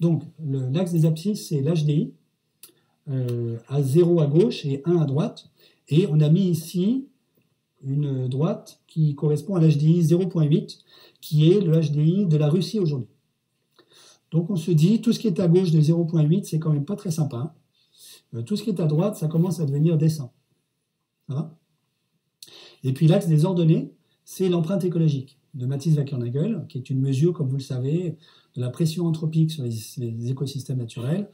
Donc, l'axe des abscisses, c'est l'HDI, à 0 à gauche et 1 à droite. Et on a mis ici une droite qui correspond à l'HDI 0,8, qui est le HDI de la Russie aujourd'hui. Donc on se dit, tout ce qui est à gauche de 0,8, c'est quand même pas très sympa. Tout ce qui est à droite, ça commence à devenir décent. Ça va? Et puis l'axe des ordonnées, c'est l'empreinte écologique de Mathies-Wackernagel, qui est une mesure, comme vous le savez, de la pression anthropique sur les écosystèmes naturels,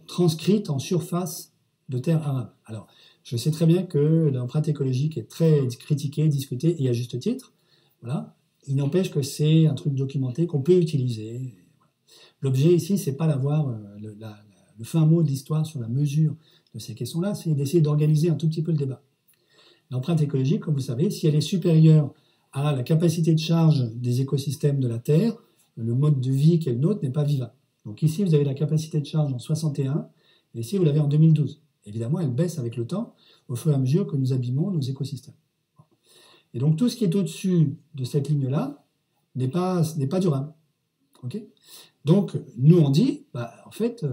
transcrite en surface de terre arable. Alors, je sais très bien que l'empreinte écologique est très critiquée, discutée, et à juste titre. Voilà. Il n'empêche que c'est un truc documenté qu'on peut utiliser. L'objet ici, c'est pas d'avoir le fin mot de l'histoire sur la mesure de ces questions-là, c'est d'essayer d'organiser un tout petit peu le débat. L'empreinte écologique, comme vous savez, si elle est supérieure à la capacité de charge des écosystèmes de la Terre, le mode de vie qui est le nôtre n'est pas vivable. Donc ici, vous avez la capacité de charge en 61, et ici, vous l'avez en 2012. Évidemment, elle baisse avec le temps, au fur et à mesure que nous abîmons nos écosystèmes. Et donc, tout ce qui est au-dessus de cette ligne-là n'est pas durable. Okay. Donc, nous, on dit, en fait,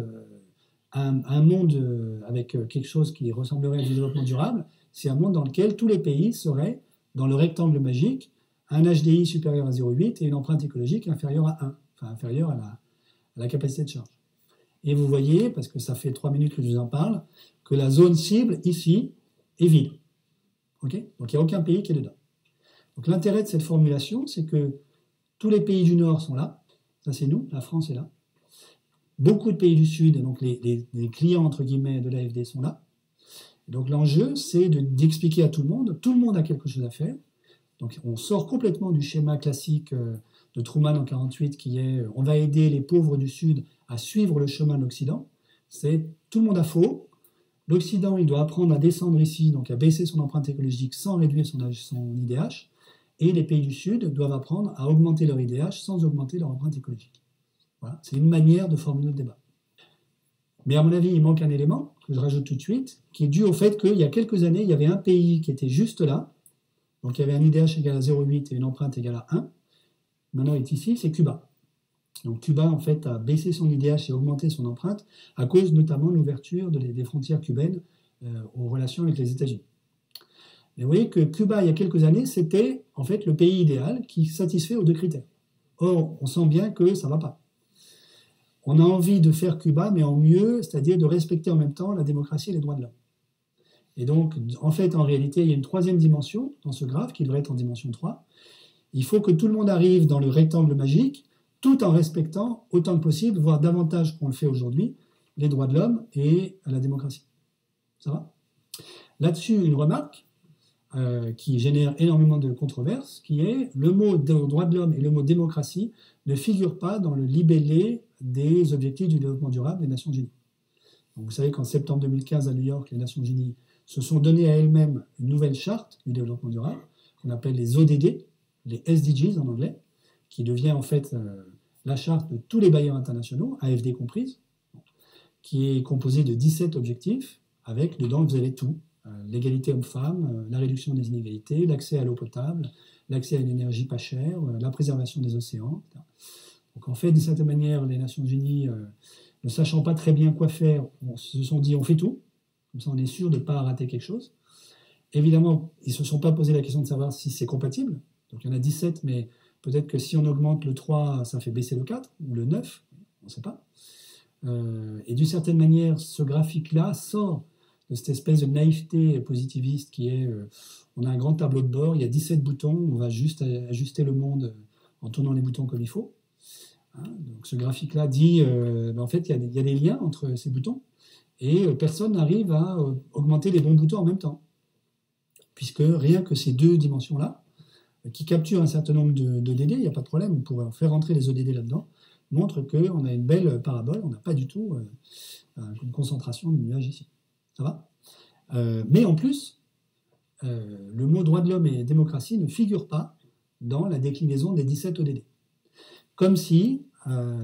un monde avec quelque chose qui ressemblerait à du développement durable, c'est un monde dans lequel tous les pays seraient dans le rectangle magique, un HDI supérieur à 0,8 et une empreinte écologique inférieure à 1, enfin inférieure à la capacité de charge. Et vous voyez, parce que ça fait 3 minutes que je vous en parle, que la zone cible, ici, est vide. Okay. Donc, il n'y a aucun pays qui est dedans. Donc, l'intérêt de cette formulation, c'est que tous les pays du Nord sont là. Ça, c'est nous, la France est là. Beaucoup de pays du Sud, donc les clients, entre guillemets, de l'AFD sont là. Donc, l'enjeu, c'est d'expliquer à tout le monde a quelque chose à faire. Donc, on sort complètement du schéma classique de Truman en 1948, qui est on va aider les pauvres du Sud à suivre le chemin de l'Occident. C'est tout le monde a faux. L'Occident, il doit apprendre à descendre ici, donc à baisser son empreinte écologique sans réduire son IDH. Et les pays du Sud doivent apprendre à augmenter leur IDH sans augmenter leur empreinte écologique. Voilà, c'est une manière de formuler le débat. Mais à mon avis, il manque un élément que je rajoute tout de suite, qui est dû au fait qu'il y a quelques années, il y avait un pays qui était juste là, donc il y avait un IDH égal à 0,8 et une empreinte égale à 1. Maintenant, il est ici, c'est Cuba. Donc Cuba, en fait, a baissé son IDH et augmenté son empreinte à cause notamment de l'ouverture des frontières cubaines aux relations avec les États-Unis. Mais vous voyez que Cuba, il y a quelques années, c'était en fait le pays idéal qui satisfait aux deux critères. Or, on sent bien que ça ne va pas. On a envie de faire Cuba, mais en mieux, c'est-à-dire de respecter en même temps la démocratie et les droits de l'homme. Et donc, en fait, en réalité, il y a une troisième dimension dans ce graphe qui devrait être en dimension 3. Il faut que tout le monde arrive dans le rectangle magique, tout en respectant autant que possible, voire davantage qu'on le fait aujourd'hui, les droits de l'homme et la démocratie. Ça va? Là-dessus, une remarque qui génère énormément de controverses, qui est le mot droits de l'homme et le mot démocratie ne figurent pas dans le libellé des objectifs du développement durable des Nations Unies. Donc, vous savez qu'en septembre 2015 à New York, les Nations Unies se sont données à elles-mêmes une nouvelle charte du développement durable, qu'on appelle les ODD, les SDGs en anglais, qui devient en fait la charte de tous les bailleurs internationaux, AFD comprise, qui est composée de 17 objectifs, avec dedans vous avez tout. L'égalité homme-femme, la réduction des inégalités, l'accès à l'eau potable, l'accès à une énergie pas chère, la préservation des océans, etc. Donc en fait, d'une certaine manière, les Nations Unies, ne sachant pas très bien quoi faire, se sont dit on fait tout, comme ça on est sûr de ne pas rater quelque chose. Évidemment, ils ne se sont pas posé la question de savoir si c'est compatible. Donc il y en a 17, mais peut-être que si on augmente le 3, ça fait baisser le 4, ou le 9, on ne sait pas. Et d'une certaine manière, ce graphique-là sort de cette espèce de naïveté positiviste qui est, on a un grand tableau de bord, il y a 17 boutons, on va juste ajuster le monde en tournant les boutons comme il faut. Hein, donc ce graphique-là dit, en fait, il y a des liens entre ces boutons, et personne n'arrive à augmenter les bons boutons en même temps. Puisque rien que ces deux dimensions-là, qui capturent un certain nombre d'ODD, il n'y a pas de problème, on pourrait faire rentrer les ODD là-dedans, montrent qu'on a une belle parabole, on n'a pas du tout une concentration de nuages ici. Ça va? Mais en plus, le mot droit de l'homme et démocratie ne figure pas dans la déclinaison des 17 ODD. Comme si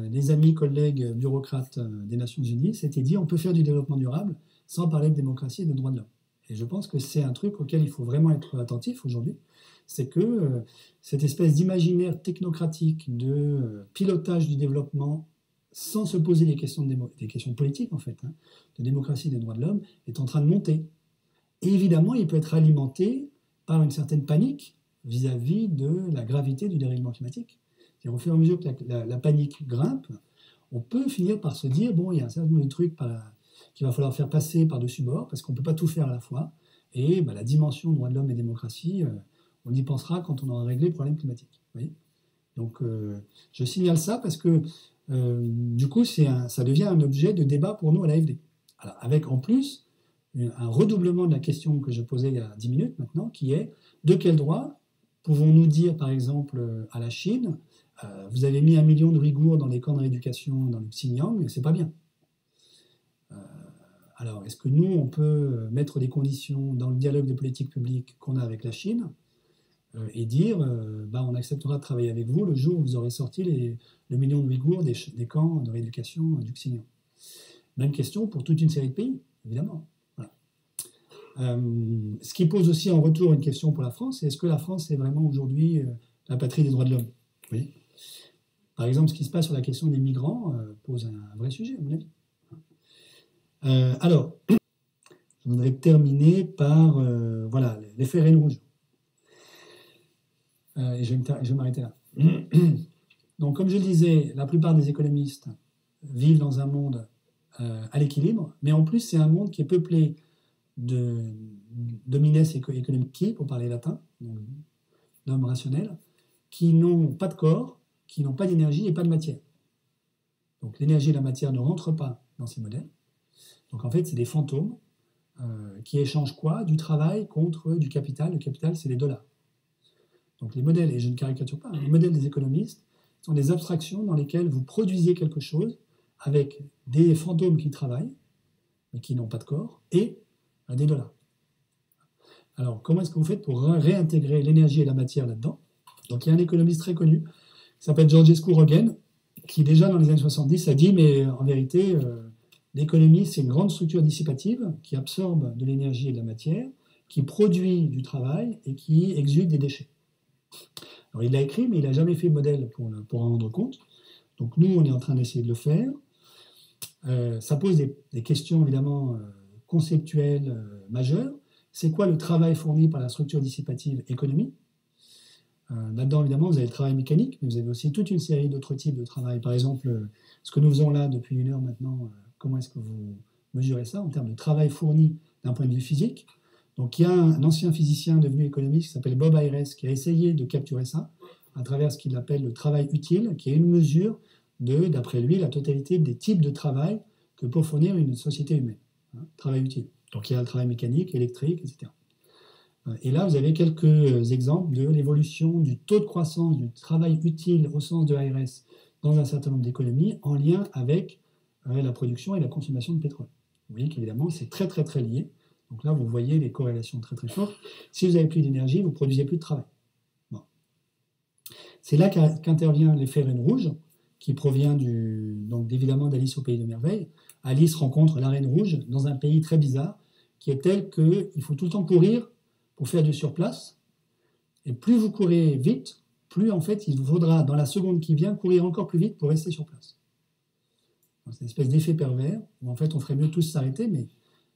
les amis, collègues, bureaucrates des Nations Unies s'étaient dit on peut faire du développement durable sans parler de démocratie et de droits de l'homme. Et je pense que c'est un truc auquel il faut vraiment être attentif aujourd'hui, c'est que cette espèce d'imaginaire technocratique de pilotage du développement sans se poser des questions politiques, en fait, hein, de démocratie et des droits de l'homme, est en train de monter. Et évidemment, il peut être alimenté par une certaine panique vis-à-vis de la gravité du dérèglement climatique. Au fur et à mesure que la panique grimpe, on peut finir par se dire, bon, il y a un certain nombre de trucs qu'il va falloir faire passer par-dessus bord, parce qu'on ne peut pas tout faire à la fois. Et la dimension droits de l'homme et démocratie, on y pensera quand on aura réglé le problème climatique. Vous voyez. Donc, je signale ça parce que, du coup, ça devient un objet de débat pour nous à l'AFD. Alors, avec en plus un redoublement de la question que je posais il y a 10 minutes maintenant, qui est de quel droit pouvons-nous dire, par exemple, à la Chine, vous avez mis 1 million de Ouïghours dans les camps de rééducation dans le Xinjiang, c'est pas bien. Alors, est-ce que nous, on peut mettre des conditions dans le dialogue de politique publique qu'on a avec la Chine et dire, on acceptera de travailler avec vous le jour où vous aurez sorti le million de Ouïghours des camps de rééducation du Xinjiang. Même question pour toute une série de pays, évidemment. Voilà. Ce qui pose aussi en retour une question pour la France, c'est est-ce que la France est vraiment aujourd'hui la patrie des droits de l'homme? Oui. Par exemple, ce qui se passe sur la question des migrants pose un vrai sujet, à mon avis. Alors, je voudrais terminer par l'effet Reine Rouge. Et je vais m'arrêter là. Donc, comme je le disais, la plupart des économistes vivent dans un monde à l'équilibre, mais en plus, c'est un monde qui est peuplé de mines économici, pour parler latin, d'hommes rationnels, qui n'ont pas de corps, qui n'ont pas d'énergie et pas de matière. Donc, l'énergie et la matière ne rentrent pas dans ces modèles. Donc, en fait, c'est des fantômes qui échangent quoi? Du travail contre du capital. Le capital, c'est les dollars. Donc, les modèles, et je ne caricature pas, les modèles des économistes sont des abstractions dans lesquelles vous produisez quelque chose avec des fantômes qui travaillent, mais qui n'ont pas de corps, et des dollars. Alors, comment est-ce que vous faites pour réintégrer l'énergie et la matière là-dedans? Donc, il y a un économiste très connu qui s'appelle Georgescu Roegen, qui déjà dans les années 70 a dit, mais en vérité, l'économie, c'est une grande structure dissipative qui absorbe de l'énergie et de la matière, qui produit du travail et qui exude des déchets. Alors, il l'a écrit, mais il n'a jamais fait de modèle pour en rendre compte. Donc, nous, on est en train d'essayer de le faire. Ça pose des questions, évidemment, conceptuelles majeures. C'est quoi le travail fourni par la structure dissipative économie? Là-dedans, évidemment, vous avez le travail mécanique, mais vous avez aussi toute une série d'autres types de travail. Par exemple, ce que nous faisons là depuis 1 heure maintenant, comment est-ce que vous mesurez ça en termes de travail fourni d'un point de vue physique? Donc, il y a un ancien physicien devenu économiste qui s'appelle Bob Ayres qui a essayé de capturer ça à travers ce qu'il appelle le travail utile, qui est une mesure de, d'après lui, la totalité des types de travail que peut fournir une société humaine. Travail utile. Donc, il y a le travail mécanique, électrique, etc. Et là, vous avez quelques exemples de l'évolution du taux de croissance du travail utile au sens de Ayres dans un certain nombre d'économies en lien avec la production et la consommation de pétrole. Vous voyez qu'évidemment, c'est très, très, très lié. Donc là, vous voyez les corrélations très, très fortes. Si vous n'avez plus d'énergie, vous ne produisez plus de travail. Bon. C'est là qu'intervient l'effet Reine Rouge, qui provient donc évidemment d'Alice au Pays de Merveilles. Alice rencontre la Reine Rouge dans un pays très bizarre, qui est tel qu'il faut tout le temps courir pour faire du surplace. Et plus vous courez vite, plus en fait il vous faudra, dans la seconde qui vient, courir encore plus vite pour rester sur place. C'est une espèce d'effet pervers, où en fait on ferait mieux tous s'arrêter, mais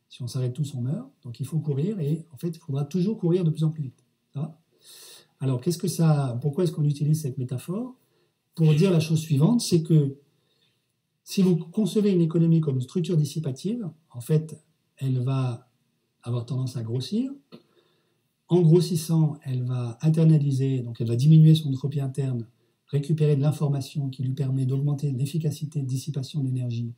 si on s'arrête tous, on meurt. Donc il faut courir, et en fait il faudra toujours courir de plus en plus vite. Ça va? Alors pourquoi est-ce qu'on utilise cette métaphore? Pour dire la chose suivante, c'est que si vous concevez une économie comme une structure dissipative, en fait, elle va avoir tendance à grossir. En grossissant, elle va internaliser, donc elle va diminuer son entropie interne, récupérer de l'information qui lui permet d'augmenter l'efficacité de dissipation d'énergie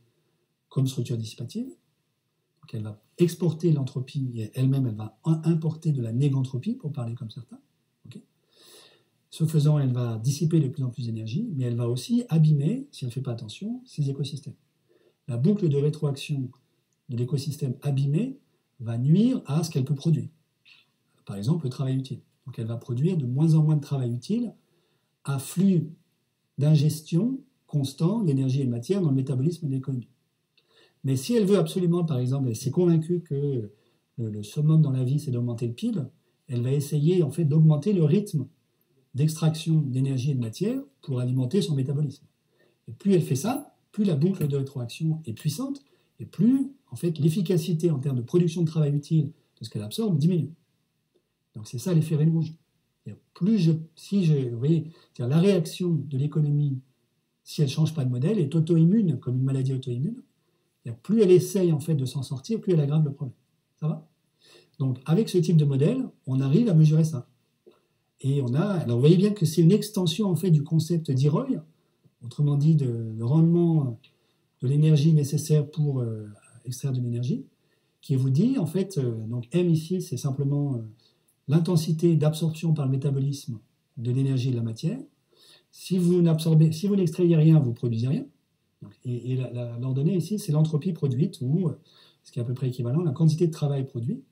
comme structure dissipative. Donc elle va exporter l'entropie et elle-même, elle va importer de la négantropie, pour parler comme certains. Okay. Ce faisant, elle va dissiper de plus en plus d'énergie, mais elle va aussi abîmer, si elle ne fait pas attention, ses écosystèmes. La boucle de rétroaction de l'écosystème abîmé va nuire à ce qu'elle peut produire. Par exemple, le travail utile. Donc elle va produire de moins en moins de travail utile à flux d'ingestion constant d'énergie et de matière dans le métabolisme de l'économie. Mais si elle veut absolument, par exemple, elle s'est convaincue que le summum dans la vie, c'est d'augmenter le PIB, elle va essayer en fait d'augmenter le rythme d'extraction d'énergie et de matière pour alimenter son métabolisme. Et plus elle fait ça, plus la boucle de rétroaction est puissante, et plus, en fait, l'efficacité en termes de production de travail utile de ce qu'elle absorbe diminue. Donc c'est ça l'effet Reine rouge. Vous voyez, la réaction de l'économie, si elle ne change pas de modèle, est auto-immune, comme une maladie auto-immune. Plus elle essaye en fait de s'en sortir, plus elle aggrave le problème. Ça va? Donc avec ce type de modèle, on arrive à mesurer ça. Et alors vous voyez bien que c'est une extension en fait du concept d'Iroy, autrement dit le rendement de l'énergie nécessaire pour extraire de l'énergie, qui vous dit en fait, donc M ici c'est simplement l'intensité d'absorption par le métabolisme de l'énergie et de la matière. Si vous n'extrayez rien, vous ne produisez rien. Et l'ordonnée ici, c'est l'entropie produite, ou ce qui est à peu près équivalent, la quantité de travail produit.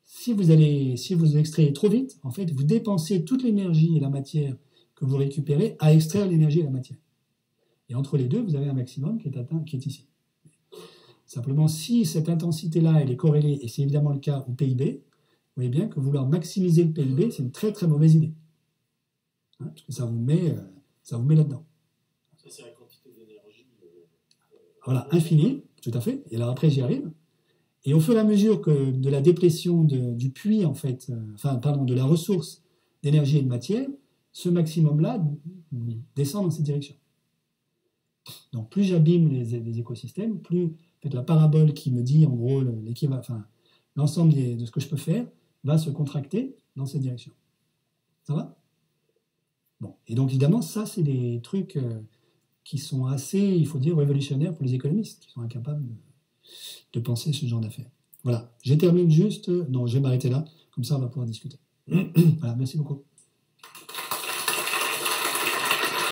Si vous extrayez trop vite, en fait, vous dépensez toute l'énergie et la matière que vous récupérez à extraire l'énergie et la matière. Et entre les deux, vous avez un maximum qui est atteint, qui est ici. Simplement, si cette intensité-là, elle est corrélée, et c'est évidemment le cas au PIB, vous voyez bien que vouloir maximiser le PIB, c'est une très très mauvaise idée. Hein, parce que ça vous met là-dedans. Ça, c'est la quantité d'énergie. Voilà, infinie, tout à fait. Et là, après, j'y arrive. Et au fur et à mesure que de la déplétion du puits, en fait, de la ressource d'énergie et de matière, ce maximum-là descend dans cette direction. Donc, plus j'abîme les écosystèmes, plus en fait, la parabole qui me dit, en gros, l'ensemble de ce que je peux faire va se contracter dans cette direction. Ça va? Bon. Et donc, évidemment, ça, c'est des trucs qui sont assez, il faut dire, révolutionnaires pour les économistes, qui sont incapables de penser ce genre d'affaires. Voilà. Je termine juste. Non, je vais m'arrêter là. Comme ça, on va pouvoir discuter. Voilà. Merci beaucoup.